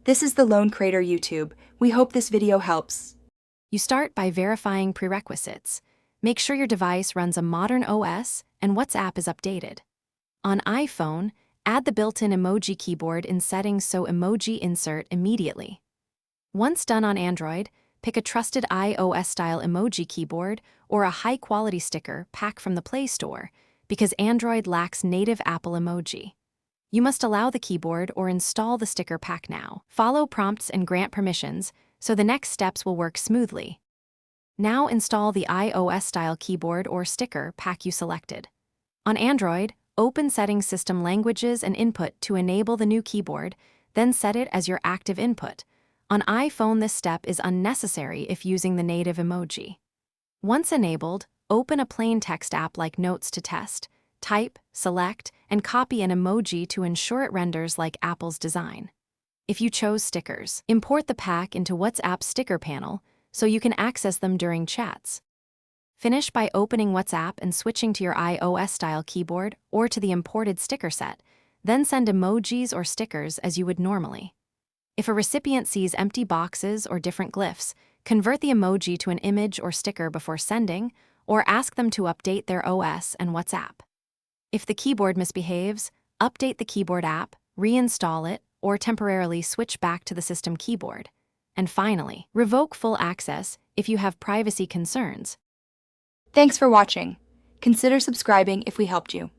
This is the Lone Creator YouTube. We hope this video helps. You start by verifying prerequisites. Make sure your device runs a modern OS and WhatsApp is updated. On iPhone, add the built-in emoji keyboard in settings so emoji insert immediately. Once done on Android, pick a trusted iOS-style emoji keyboard or a high-quality sticker pack from the Play Store because Android lacks native Apple emoji. You must allow the keyboard or install the sticker pack now. Follow prompts and grant permissions so the next steps will work smoothly. Now install the iOS-style keyboard or sticker pack you selected. On Android, open Settings System Languages and Input to enable the new keyboard, then set it as your active input. On iPhone, this step is unnecessary if using the native emoji. Once enabled, open a plain text app like Notes to test. Type, select, and copy an emoji to ensure it renders like Apple's design. If you chose stickers, import the pack into WhatsApp's sticker panel so you can access them during chats. Finish by opening WhatsApp and switching to your iOS-style keyboard or to the imported sticker set, then send emojis or stickers as you would normally. If a recipient sees empty boxes or different glyphs, convert the emoji to an image or sticker before sending, or ask them to update their OS and WhatsApp. If the keyboard misbehaves, update the keyboard app, reinstall it, or temporarily switch back to the system keyboard. And finally, revoke full access if you have privacy concerns. Thanks for watching. Consider subscribing if we helped you.